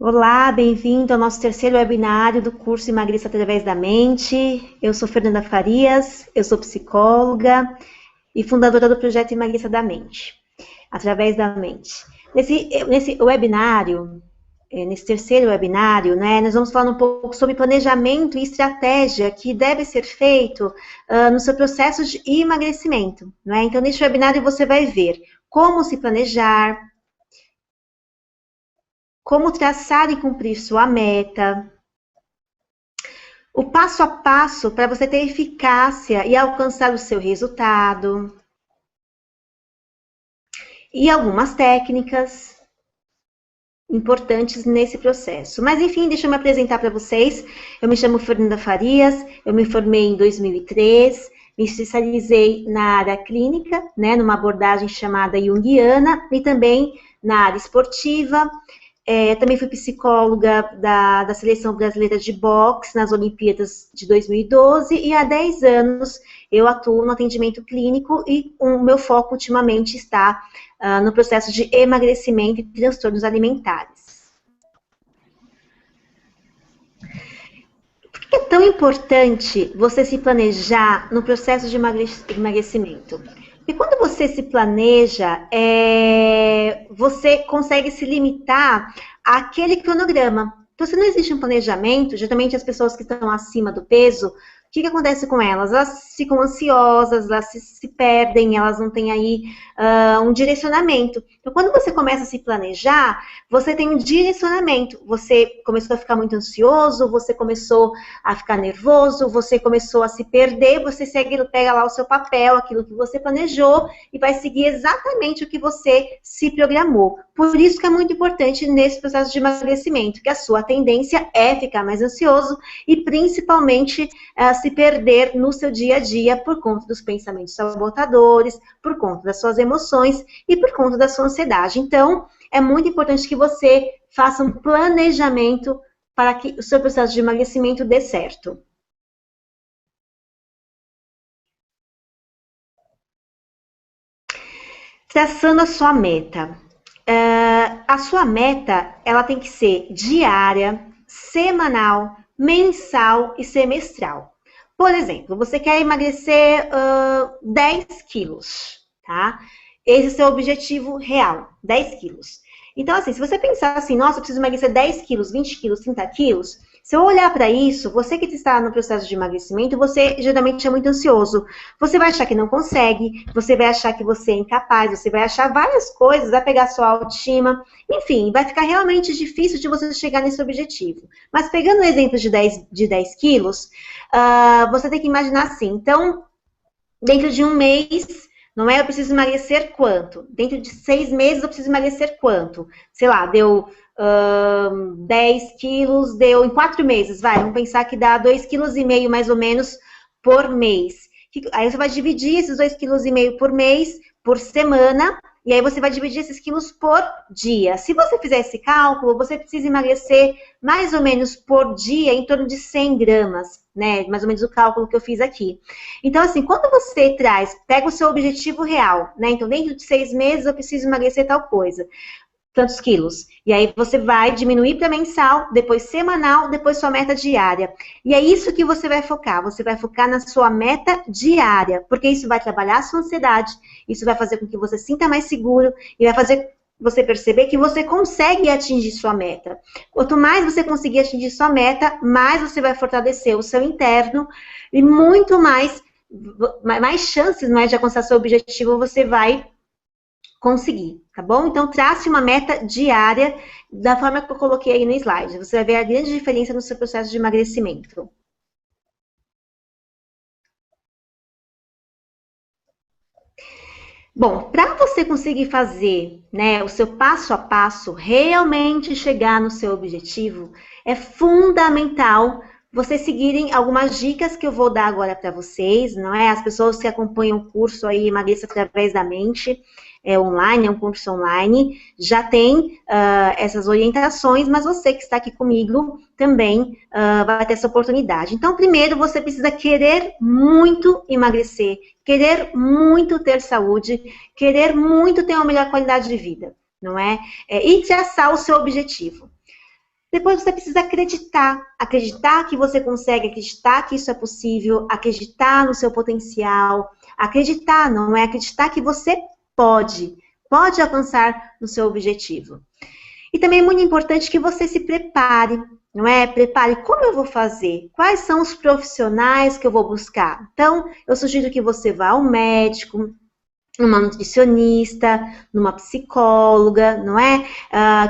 Olá, bem-vindo ao nosso terceiro webinário do curso Emagreça Através da Mente. Eu sou Fernanda Farias, eu sou psicóloga e fundadora do projeto Emagreça da Mente, através da mente. Nesse webinário, nesse terceiro webinário, nós vamos falar um pouco sobre planejamento e estratégia que deve ser feito no seu processo de emagrecimento. Então, neste webinário você vai ver como se planejar, como traçar e cumprir sua meta, o passo a passo para você ter eficácia e alcançar o seu resultado, e algumas técnicas importantes nesse processo. Mas, enfim, deixa eu me apresentar para vocês. Eu me chamo Fernanda Farias, eu me formei em 2003, me especializei na área clínica, numa abordagem chamada junguiana, e também na área esportiva. Também fui psicóloga da Seleção Brasileira de Boxe nas Olimpíadas de 2012 e há 10 anos eu atuo no atendimento clínico e o meu foco ultimamente está no processo de emagrecimento e transtornos alimentares. Por que é tão importante você se planejar no processo de emagrecimento? Porque quando você se planeja, você consegue se limitar àquele cronograma. Então, se não existe um planejamento, geralmente as pessoas que estão acima do peso, o que acontece com elas? Elas ficam ansiosas, elas se perdem, elas não têm aí um direcionamento. Então, quando você começa a se planejar, você tem um direcionamento. Você começou a ficar muito ansioso, você começou a ficar nervoso, você começou a se perder, você pega lá o seu papel, aquilo que você planejou, e vai seguir exatamente o que você se programou. Por isso que é muito importante nesse processo de emagrecimento, que a sua tendência é ficar mais ansioso e principalmente se perder no seu dia a dia por conta dos pensamentos sabotadores, por conta das suas emoções e por conta da sua ansiedade. Então, é muito importante que você faça um planejamento para que o seu processo de emagrecimento dê certo. Traçando a sua meta. A sua meta, ela tem que ser diária, semanal, mensal e semestral. Por exemplo, você quer emagrecer 10 quilos, tá? Esse é o seu objetivo real, 10 quilos. Então, assim, se você pensar assim, nossa, eu preciso emagrecer 10 quilos, 20 quilos, 30 quilos, se eu olhar para isso, você que está no processo de emagrecimento, você geralmente é muito ansioso. Você vai achar que não consegue, você vai achar que você é incapaz, você vai achar várias coisas, vai pegar sua autoestima, enfim, vai ficar realmente difícil de você chegar nesse objetivo. Mas pegando o exemplo de 10 quilos, você tem que imaginar assim, então, dentro de um mês, eu preciso emagrecer quanto? Dentro de 6 meses eu preciso emagrecer quanto? Sei lá, deu 10 quilos, deu em 4 meses, vamos pensar que dá 2,5 kg mais ou menos por mês. Aí você vai dividir esses 2,5 kg por mês, por semana, e aí você vai dividir esses quilos por dia. Se você fizer esse cálculo, você precisa emagrecer mais ou menos por dia em torno de 100 gramas, mais ou menos o cálculo que eu fiz aqui. Então, assim, quando você pega o seu objetivo real, então dentro de 6 meses eu preciso emagrecer tal coisa, tantos quilos. E aí você vai diminuir para mensal, depois semanal, depois sua meta diária. E é isso que você vai focar. Você vai focar na sua meta diária, porque isso vai trabalhar a sua ansiedade, isso vai fazer com que você sinta mais seguro e vai fazer você perceber que você consegue atingir sua meta. Quanto mais você conseguir atingir sua meta, mais você vai fortalecer o seu interno e muito mais chances de alcançar seu objetivo você vai conseguir, tá bom? Então, trace uma meta diária da forma que eu coloquei aí no slide. Você vai ver a grande diferença no seu processo de emagrecimento. Bom, para você conseguir fazer o seu passo a passo, realmente chegar no seu objetivo, é fundamental vocês seguirem algumas dicas que eu vou dar agora para vocês, As pessoas que acompanham o curso aí, Emagreça Através da Mente, online, é um curso online, já tem essas orientações, mas você que está aqui comigo também vai ter essa oportunidade. Então, primeiro, você precisa querer muito emagrecer, querer muito ter saúde, querer muito ter uma melhor qualidade de vida, E traçar o seu objetivo. Depois você precisa acreditar. Acreditar que você consegue, acreditar que isso é possível, acreditar no seu potencial, acreditar, não é? Acreditar que você pode alcançar no seu objetivo. E também é muito importante que você se prepare, não é? Prepare como eu vou fazer, quais são os profissionais que eu vou buscar. Então, eu sugiro que você vá ao médico, numa nutricionista, numa psicóloga, não é?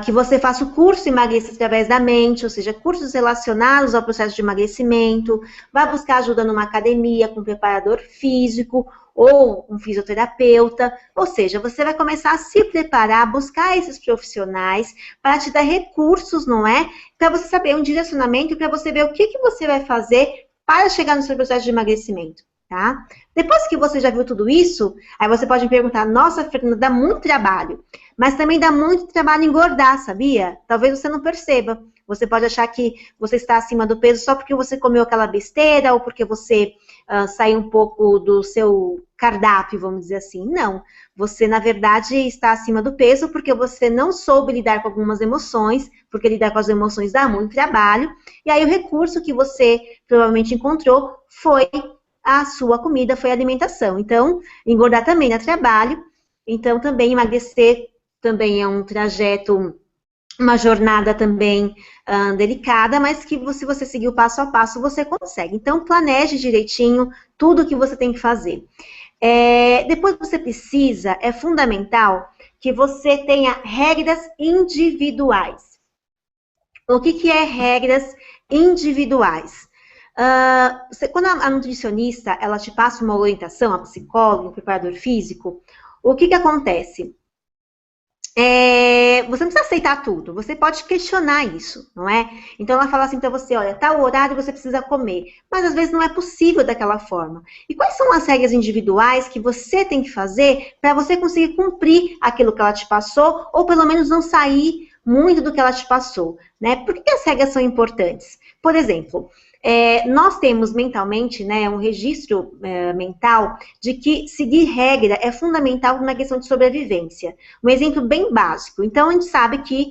Que você faça o curso Emagreça através da mente, ou seja, cursos relacionados ao processo de emagrecimento, vá buscar ajuda numa academia com um preparador físico ou um fisioterapeuta, ou seja, você vai começar a se preparar, buscar esses profissionais para te dar recursos, não é? Para você saber um direcionamento e para você ver o que você vai fazer para chegar no seu processo de emagrecimento. Tá? Depois que você já viu tudo isso, aí você pode me perguntar, nossa, Fernanda, dá muito trabalho, mas também dá muito trabalho engordar, sabia? Talvez você não perceba. Você pode achar que você está acima do peso só porque você comeu aquela besteira ou porque você saiu um pouco do seu cardápio, vamos dizer assim. Não, você na verdade está acima do peso porque você não soube lidar com algumas emoções, porque lidar com as emoções dá muito trabalho, e aí o recurso que você provavelmente encontrou foi a sua comida, foi a alimentação. Então, engordar também dá trabalho, então também emagrecer também é um trajeto, uma jornada também delicada, mas que se você seguir o passo a passo, você consegue. Então, planeje direitinho tudo o que você tem que fazer. Depois você precisa, é fundamental, que você tenha regras individuais. O que é regras individuais? Quando a nutricionista, ela te passa uma orientação, a psicóloga, o preparador físico, o que acontece? Você não precisa aceitar tudo, você pode questionar isso, não é? Então ela fala assim para você, olha, tal horário você precisa comer, mas às vezes não é possível daquela forma. E quais são as regras individuais que você tem que fazer para você conseguir cumprir aquilo que ela te passou, ou pelo menos não sair muito do que ela te passou, né? Por que as regras são importantes? Por exemplo, nós temos mentalmente, né, um registro mental de que seguir regra é fundamental na questão de sobrevivência. Um exemplo bem básico. Então, a gente sabe que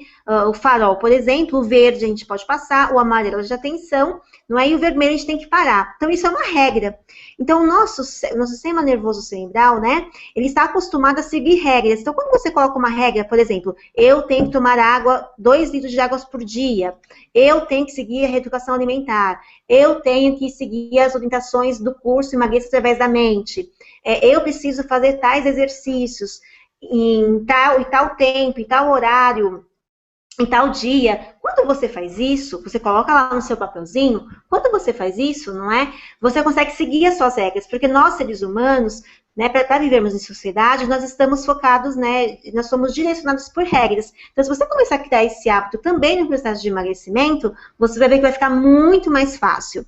o farol, por exemplo, o verde a gente pode passar, o amarelo de atenção, não é? E o vermelho a gente tem que parar. Então, isso é uma regra. Então, o nosso sistema nervoso cerebral, né, ele está acostumado a seguir regras. Então, quando você coloca uma regra, por exemplo, eu tenho que tomar água, 2 litros de água por dia, eu tenho que seguir a reeducação alimentar, eu tenho que seguir as orientações do curso Emagreça através da mente, eu preciso fazer tais exercícios em tal tempo, em tal horário, em tal dia. Quando você faz isso, você coloca lá no seu papelzinho, quando você faz isso, não é? Você consegue seguir as suas regras, porque nós, seres humanos, né, para vivermos em sociedade, nós estamos focados, né, nós somos direcionados por regras. Então, se você começar a criar esse hábito também no processo de emagrecimento, você vai ver que vai ficar muito mais fácil.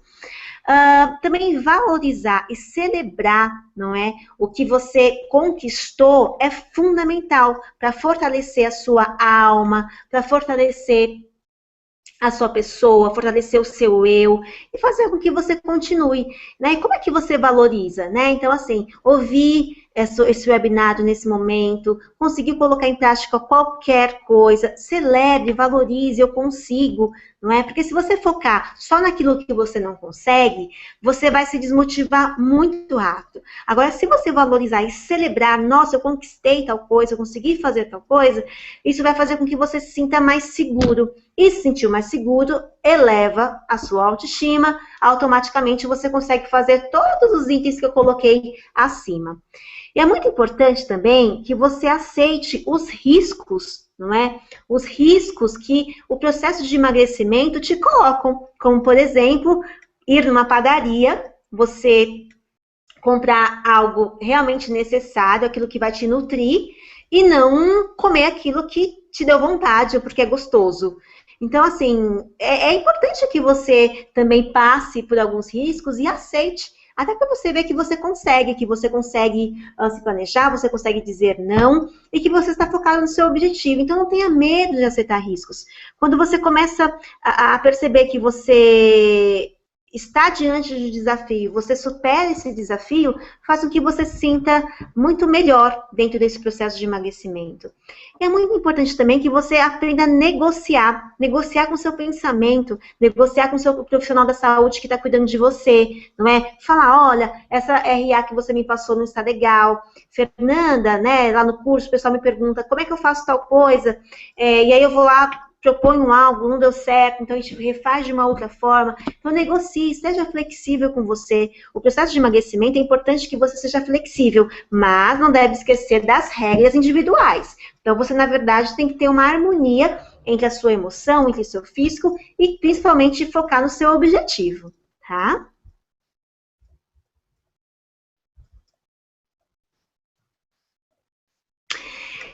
Também valorizar e celebrar, não é? O que você conquistou é fundamental para fortalecer a sua alma, para fortalecer a sua pessoa, fortalecer o seu eu e fazer com que você continue, né? E como é que você valoriza, né? Então, assim, ouvir esse webinário nesse momento, conseguir colocar em prática qualquer coisa, celebre, valorize, eu consigo, não é? Porque se você focar só naquilo que você não consegue, você vai se desmotivar muito rápido. Agora, se você valorizar e celebrar, nossa, eu conquistei tal coisa, eu consegui fazer tal coisa, isso vai fazer com que você se sinta mais seguro. E se sentir mais seguro, eleva a sua autoestima, automaticamente você consegue fazer todos os itens que eu coloquei acima. E é muito importante também que você aceite os riscos, não é? Os riscos que o processo de emagrecimento te colocam, como, por exemplo, ir numa padaria, você comprar algo realmente necessário, aquilo que vai te nutrir, e não comer aquilo que te deu vontade ou porque é gostoso. Então, assim, é importante que você também passe por alguns riscos e aceite, até para você ver que você consegue se planejar, você consegue dizer não, e que você está focado no seu objetivo. Então, não tenha medo de aceitar riscos. Quando você começa a perceber que você está diante de um desafio, você supera esse desafio, faz com que você se sinta muito melhor dentro desse processo de emagrecimento. E é muito importante também que você aprenda a negociar com o seu pensamento, negociar com o seu profissional da saúde que está cuidando de você, não é? Falar, olha, essa RA que você me passou não está legal. Fernanda, né, lá no curso, o pessoal me pergunta, como é que eu faço tal coisa? E aí eu vou lá, proponho algo, não deu certo, então a gente refaz de uma outra forma. Então, negocie, seja flexível com você. O processo de emagrecimento é importante que você seja flexível, mas não deve esquecer das regras individuais. Então, você, na verdade, tem que ter uma harmonia entre a sua emoção, entre o seu físico e, principalmente, focar no seu objetivo, tá?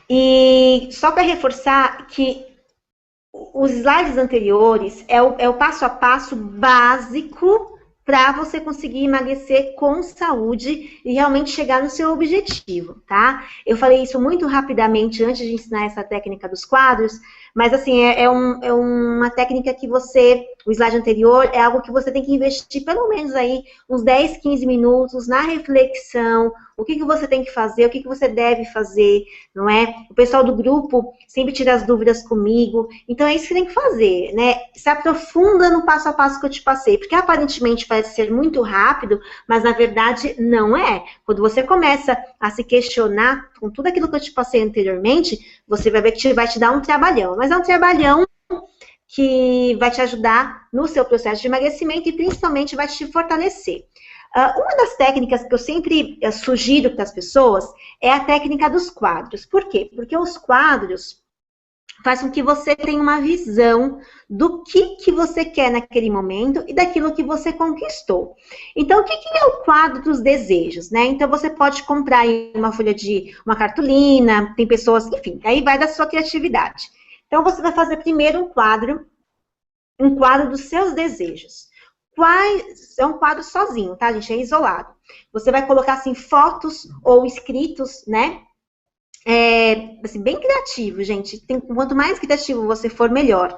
E só para reforçar que os slides anteriores é o passo a passo básico para você conseguir emagrecer com saúde e realmente chegar no seu objetivo, tá? Eu falei isso muito rapidamente antes de ensinar essa técnica dos quadros, mas assim, é uma técnica que você, o slide anterior, é algo que você tem que investir pelo menos aí uns 10, 15 minutos na reflexão, o que você tem que fazer, o que você deve fazer, não é? O pessoal do grupo sempre tira as dúvidas comigo, então é isso que tem que fazer, né? Se aprofunda no passo a passo que eu te passei, porque aparentemente parece ser muito rápido, mas na verdade não é. Quando você começa a se questionar com tudo aquilo que eu te passei anteriormente, você vai ver que vai te dar um trabalhão, mas é um trabalhão que vai te ajudar no seu processo de emagrecimento e principalmente vai te fortalecer. Uma das técnicas que eu sempre sugiro para as pessoas é a técnica dos quadros. Por quê? Porque os quadros fazem com que você tenha uma visão do que você quer naquele momento e daquilo que você conquistou. Então, o que é o quadro dos desejos, né? Então, você pode comprar aí uma cartolina, tem pessoas, enfim, aí vai da sua criatividade. Então, você vai fazer primeiro um quadro dos seus desejos. É um quadro sozinho, tá, gente? É isolado. Você vai colocar, assim, fotos ou escritos, né? Assim, bem criativo, gente. Quanto mais criativo você for, melhor.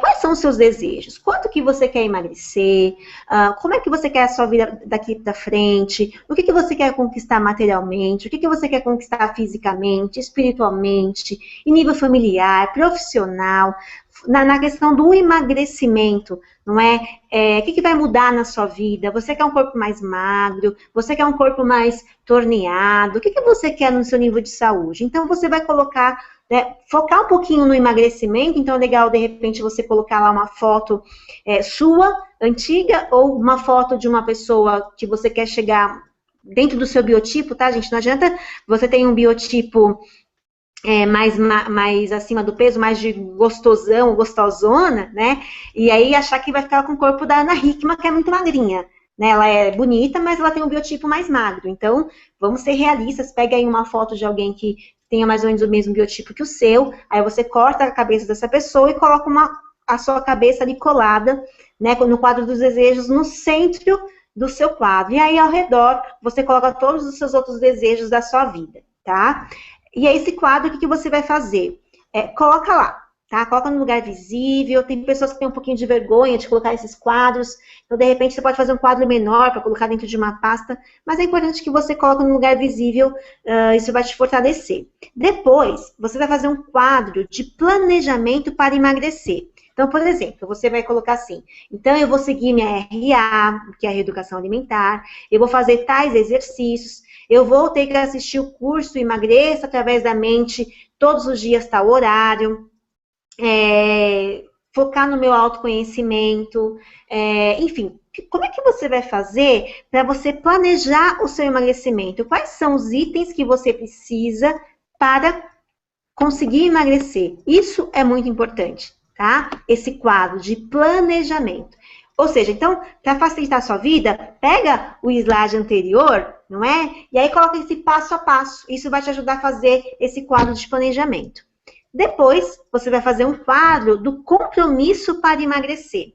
Quais são os seus desejos? Quanto que você quer emagrecer? Como é que você quer a sua vida daqui para frente? O que você quer conquistar materialmente? O que você quer conquistar fisicamente, espiritualmente, em nível familiar, profissional? Na questão do emagrecimento, não é? O que vai mudar na sua vida? Você quer um corpo mais magro? Você quer um corpo mais torneado? O que você quer no seu nível de saúde? Então, você vai colocar, né, focar um pouquinho no emagrecimento, então é legal, de repente, você colocar lá uma foto sua, antiga, ou uma foto de uma pessoa que você quer chegar dentro do seu biotipo, tá, gente? Não adianta você ter um biotipo mais acima do peso, mais de gostosão, gostosona, né? E aí achar que vai ficar com o corpo da Ana Hickman, que é muito magrinha, né? Ela é bonita, mas ela tem um biotipo mais magro. Então, vamos ser realistas, pega aí uma foto de alguém que tenha mais ou menos o mesmo biotipo que o seu, aí você corta a cabeça dessa pessoa e coloca a sua cabeça ali colada, né, no quadro dos desejos, no centro do seu quadro. E aí, ao redor, você coloca todos os seus outros desejos da sua vida, tá? E aí, esse quadro, o que você vai fazer? Coloca lá, tá? Coloca no lugar visível. Tem pessoas que têm um pouquinho de vergonha de colocar esses quadros. Então, de repente, você pode fazer um quadro menor para colocar dentro de uma pasta. Mas é importante que você coloque no lugar visível. Isso vai te fortalecer. Depois, você vai fazer um quadro de planejamento para emagrecer. Então, por exemplo, você vai colocar assim, então eu vou seguir minha RA, que é a reeducação alimentar, eu vou fazer tais exercícios, eu vou ter que assistir o curso Emagreça através da mente todos os dias, tal horário, focar no meu autoconhecimento, enfim, como é que você vai fazer para você planejar o seu emagrecimento? Quais são os itens que você precisa para conseguir emagrecer? Isso é muito importante, tá? Esse quadro de planejamento. Ou seja, então, para facilitar a sua vida, pega o slide anterior, não é? E aí coloca esse passo a passo. Isso vai te ajudar a fazer esse quadro de planejamento. Depois, você vai fazer um quadro do compromisso para emagrecer.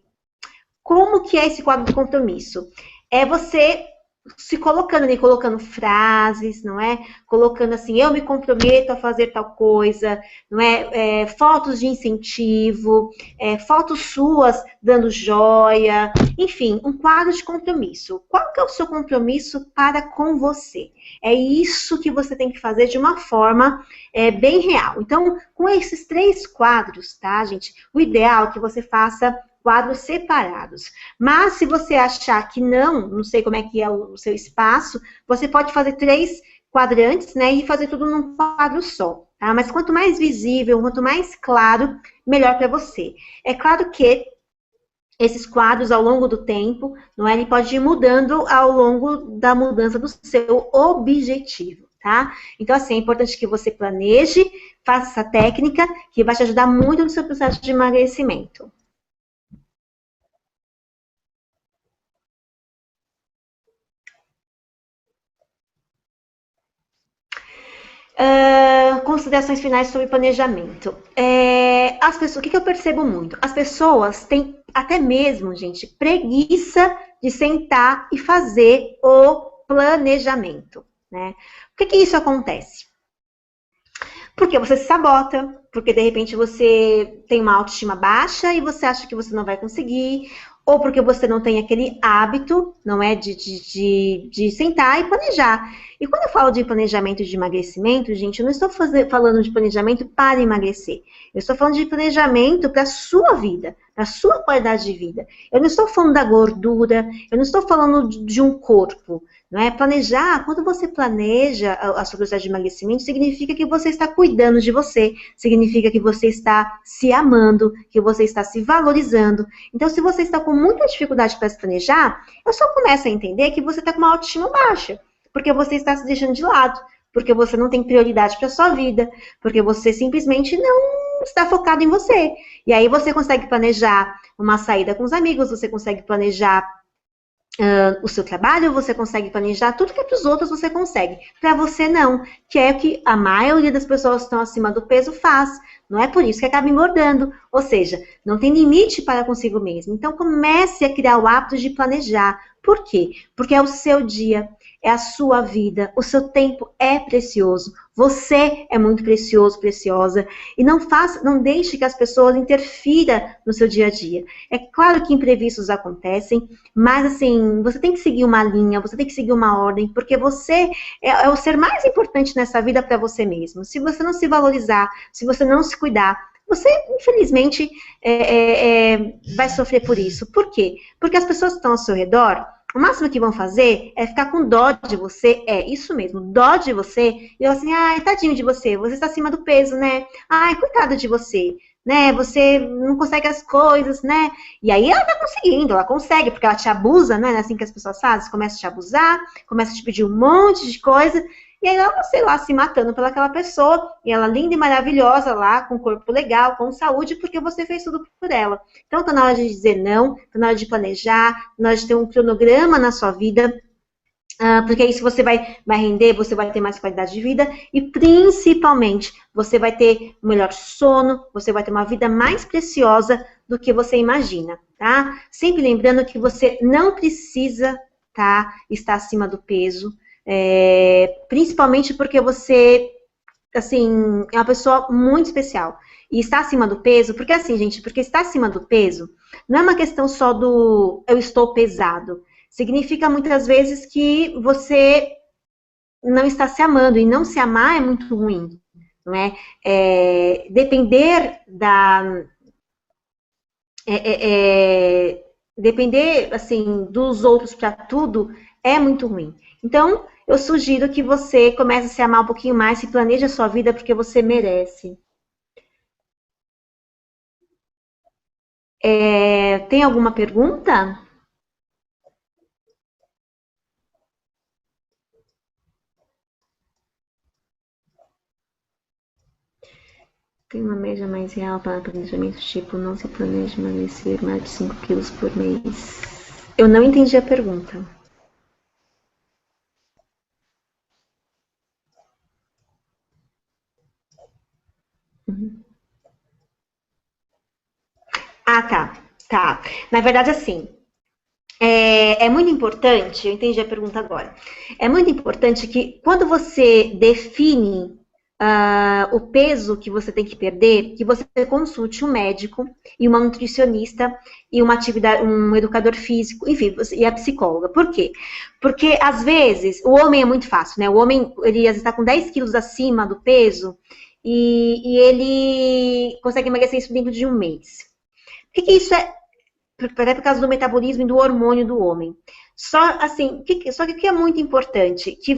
Como que é esse quadro de compromisso? É você se colocando ali, colocando frases, não é? Colocando assim, eu me comprometo a fazer tal coisa, não é? Fotos de incentivo, fotos suas dando joia, enfim, um quadro de compromisso. Qual que é o seu compromisso para com você? É isso que você tem que fazer de uma forma bem real. Então, com esses 3 quadros, tá, gente? O ideal é que você faça quadros separados. Mas se você achar que não sei como é que é o seu espaço, você pode fazer 3 quadrantes, né, e fazer tudo num quadro só, tá? Mas quanto mais visível, quanto mais claro, melhor para você. É claro que esses quadros, ao longo do tempo, não é, ele pode ir mudando ao longo da mudança do seu objetivo, tá? Então, assim, é importante que você planeje, faça essa técnica, que vai te ajudar muito no seu processo de emagrecimento. Considerações finais sobre planejamento. As pessoas, o que eu percebo muito? As pessoas têm até mesmo, gente, preguiça de sentar e fazer o planejamento, né? Por que isso acontece? Porque você se sabota, porque de repente você tem uma autoestima baixa e você acha que você não vai conseguir, ou porque você não tem aquele hábito, não é, de sentar e planejar. E quando eu falo de planejamento de emagrecimento, gente, eu não estou falando de planejamento para emagrecer. Eu estou falando de planejamento para a sua vida, para a sua qualidade de vida. Eu não estou falando da gordura, eu não estou falando de um corpo. Não é? Planejar, quando você planeja a sua processo de emagrecimento, significa que você está cuidando de você, significa que você está se amando, que você está se valorizando. Então, se você está com muita dificuldade para se planejar, eu só começo a entender que você está com uma autoestima baixa, porque você está se deixando de lado, porque você não tem prioridade para a sua vida, porque você simplesmente não está focado em você. E aí você consegue planejar uma saída com os amigos, você consegue planejar o seu trabalho, você consegue planejar tudo que é para os outros, você consegue. Para você, não. Que é o que a maioria das pessoas que estão acima do peso faz. Não é por isso que acaba engordando. Ou seja, não tem limite para consigo mesmo. Então, comece a criar o hábito de planejar. Por quê? Porque é o seu dia, é a sua vida, o seu tempo é precioso. Você é muito precioso, preciosa. E não deixe que as pessoas interfiram no seu dia a dia. É claro que imprevistos acontecem, mas assim, você tem que seguir uma linha, você tem que seguir uma ordem, porque você é o ser mais importante nessa vida para você mesmo. Se você não se valorizar, se você não se cuidar, você, infelizmente, vai sofrer por isso. Por quê? Porque as pessoas que estão ao seu redor, o máximo que vão fazer é ficar com dó de você, isso mesmo, dó de você, e eu assim, ai, tadinho de você, você está acima do peso, né? Ai, coitado de você, né? Você não consegue as coisas, né? E aí ela tá conseguindo, ela consegue, porque ela te abusa, né? Assim que as pessoas fazem, começa a te abusar, começa a te pedir um monte de coisa, e aí ela, sei lá, se matando pelaquela pessoa, e ela linda e maravilhosa lá, com corpo legal, com saúde, porque você fez tudo por ela. Então tá na hora de dizer não, tá na hora de planejar, tá na hora de ter um cronograma na sua vida, porque aí se você vai render, você vai ter mais qualidade de vida e principalmente você vai ter um melhor sono, você vai ter uma vida mais preciosa do que você imagina, tá? Sempre lembrando que você não precisa, tá, estar acima do peso, principalmente porque você, assim, é uma pessoa muito especial. E está acima do peso, porque assim, gente, porque estar acima do peso não é uma questão só do eu estou pesado. Significa muitas vezes que você não está se amando, e não se amar é muito ruim, não é? Depender da... depender, assim, dos outros para tudo é muito ruim. Então, eu sugiro que você comece a se amar um pouquinho mais, se planeje a sua vida, porque você merece. Tem alguma pergunta? Tem uma média mais real para planejamento, tipo, não se planeja emagrecer mais de 5 quilos por mês. Eu não entendi a pergunta. Ah, tá. Tá. Na verdade, assim, É muito importante, eu entendi a pergunta agora. É muito importante que quando você define o peso que você tem que perder, que você consulte um médico e uma nutricionista e um educador físico, enfim, e a psicóloga. Por quê? Porque às vezes o homem é muito fácil, né? O homem ele às vezes está com 10 quilos acima do peso e ele consegue emagrecer isso dentro de um mês. O que isso é? Até por causa do metabolismo e do hormônio do homem. Só assim, só que o que é muito importante? Que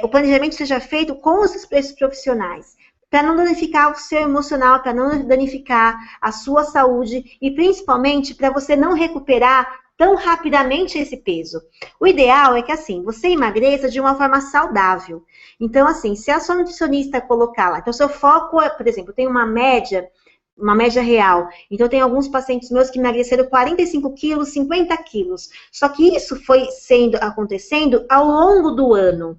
o planejamento seja feito com os profissionais, para não danificar o seu emocional, para não danificar a sua saúde e principalmente para você não recuperar tão rapidamente esse peso. O ideal é que assim, você emagreça de uma forma saudável. Então assim, se a sua nutricionista colocar lá, então seu foco é, por exemplo, tem uma média real. Então, tem alguns pacientes meus que emagreceram 45 quilos, 50 quilos. Só que isso foi acontecendo ao longo do ano.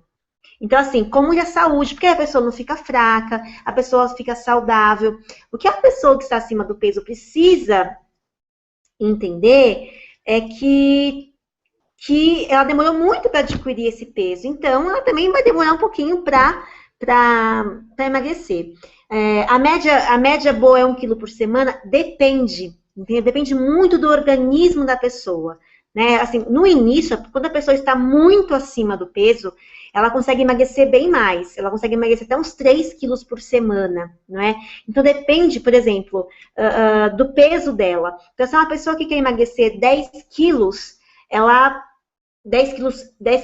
Então, assim, como é a saúde, porque a pessoa não fica fraca, a pessoa fica saudável. O que a pessoa que está acima do peso precisa entender é que ela demorou muito para adquirir esse peso. Então, ela também vai demorar um pouquinho para emagrecer. A média boa é 1 quilo por semana? Depende, entendeu? Depende muito do organismo da pessoa. Né? Assim, no início, quando a pessoa está muito acima do peso, ela consegue emagrecer bem mais. Ela consegue emagrecer até uns 3 quilos por semana, não é? Então, depende, por exemplo, do peso dela. Então, se é uma pessoa que quer emagrecer 10 quilos, ela 10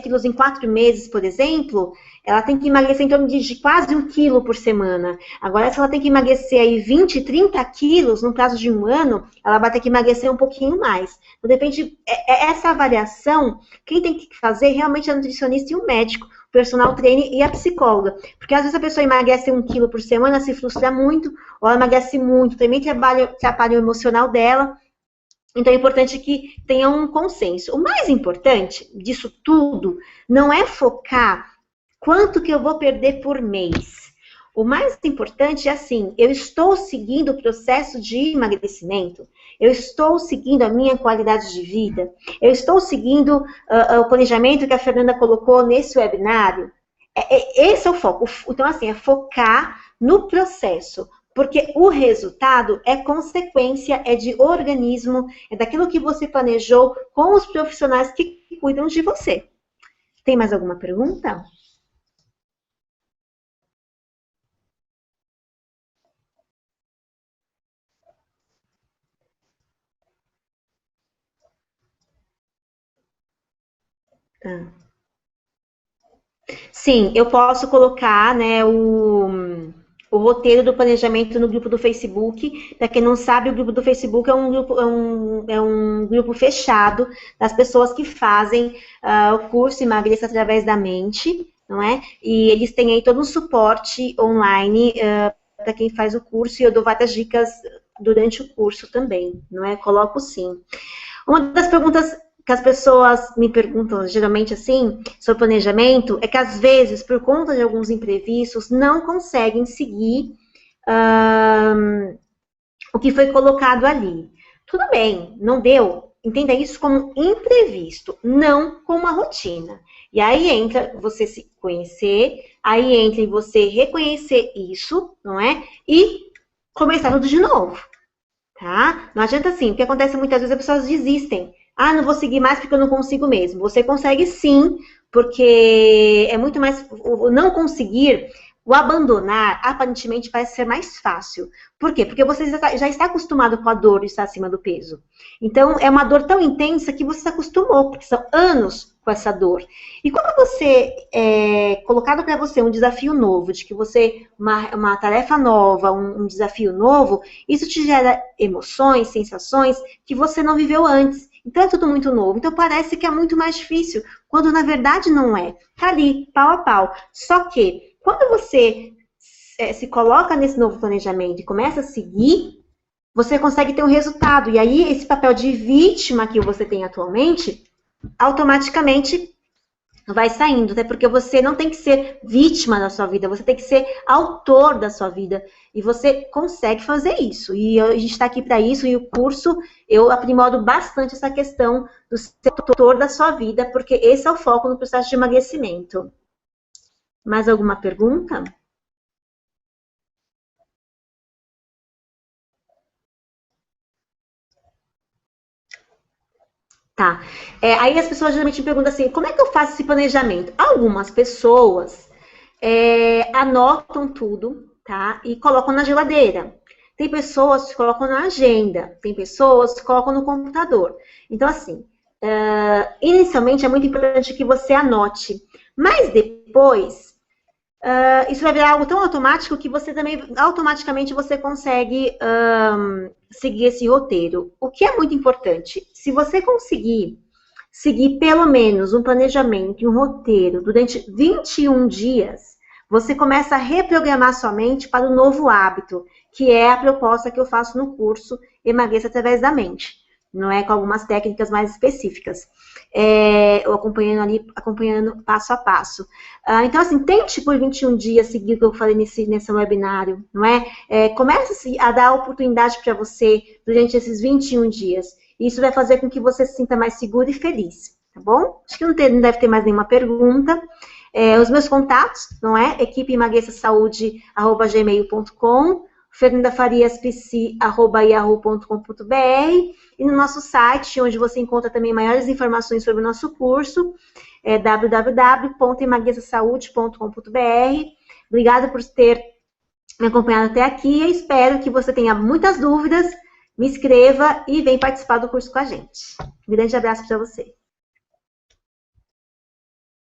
quilos em 4 meses, por exemplo, ela tem que emagrecer em torno de quase 1 quilo por semana. Agora, se ela tem que emagrecer aí 20, 30 quilos no prazo de um ano, ela vai ter que emagrecer um pouquinho mais. Então, depende, essa avaliação, quem tem que fazer realmente é a nutricionista e o médico, o personal trainer e a psicóloga. Porque às vezes a pessoa emagrece 1 quilo por semana, se frustra muito, ou ela emagrece muito, também atrapalha o emocional dela. Então é importante que tenha um consenso. O mais importante disso tudo não é focar quanto que eu vou perder por mês. O mais importante é assim, eu estou seguindo o processo de emagrecimento, eu estou seguindo a minha qualidade de vida, eu estou seguindo o planejamento que a Fernanda colocou nesse webinário. Esse é o foco. Então, assim, é focar no processo. Porque o resultado é consequência, é de organismo, é daquilo que você planejou com os profissionais que cuidam de você. Tem mais alguma pergunta? Sim, eu posso colocar, né, o roteiro do planejamento no grupo do Facebook. Para quem não sabe, o grupo do Facebook é um grupo fechado das pessoas que fazem o curso Emagreça Através da Mente, não é? E eles têm aí todo um suporte online para quem faz o curso, e eu dou várias dicas durante o curso também, não é? Coloco sim. Uma das perguntas que as pessoas me perguntam, geralmente assim, sobre planejamento, é que às vezes, por conta de alguns imprevistos, não conseguem seguir o que foi colocado ali. Tudo bem, não deu. Entenda isso como imprevisto, não como uma rotina. E aí entra você se conhecer, aí entra em você reconhecer isso, não é? E começar tudo de novo, tá? Não adianta assim, o que acontece muitas vezes, as pessoas desistem. Ah, não vou seguir mais porque eu não consigo mesmo. Você consegue sim, porque é muito mais... O não conseguir, o abandonar, aparentemente parece ser mais fácil. Por quê? Porque você já está acostumado com a dor de estar acima do peso. Então, é uma dor tão intensa que você se acostumou, porque são anos com essa dor. E quando você colocado para você um desafio novo, de que você, uma tarefa nova, um desafio novo, isso te gera emoções, sensações que você não viveu antes. Então é tudo muito novo. Então parece que é muito mais difícil, quando na verdade não é. Tá ali, pau a pau. Só que quando você se coloca nesse novo planejamento e começa a seguir, você consegue ter um resultado. E aí esse papel de vítima que você tem atualmente, automaticamente vai saindo, até porque você não tem que ser vítima da sua vida, você tem que ser autor da sua vida, e você consegue fazer isso, e a gente está aqui para isso, e o curso, eu aprimoro bastante essa questão do ser autor da sua vida, porque esse é o foco no processo de emagrecimento. Mais alguma pergunta? Tá. Aí as pessoas geralmente me perguntam assim, como é que eu faço esse planejamento? Algumas pessoas anotam tudo, tá? E colocam na geladeira. Tem pessoas que colocam na agenda, tem pessoas que colocam no computador. Então, assim, inicialmente é muito importante que você anote, mas depois isso vai virar algo tão automático que você também, automaticamente, você consegue seguir esse roteiro. O que é muito importante, se você conseguir seguir pelo menos um planejamento e um roteiro durante 21 dias, você começa a reprogramar sua mente para o novo hábito, que é a proposta que eu faço no curso Emagreça Através da Mente. Não é com algumas técnicas mais específicas. Eu acompanhando passo a passo. Então, assim, tente por 21 dias seguir o que eu falei nesse webinário, não é? Comece a dar oportunidade para você durante esses 21 dias. Isso vai fazer com que você se sinta mais seguro e feliz, tá bom? Acho que não deve ter mais nenhuma pergunta. Os meus contatos, não é? equipeemagreçasaude@gmail.com, fernandafariaspc@yahoo.com.br, e no nosso site, onde você encontra também maiores informações sobre o nosso curso, www.emagreçasaude.com.br. Obrigada por ter me acompanhado até aqui. Eu espero que você tenha muitas dúvidas. Me inscreva e vem participar do curso com a gente. Um grande abraço para você.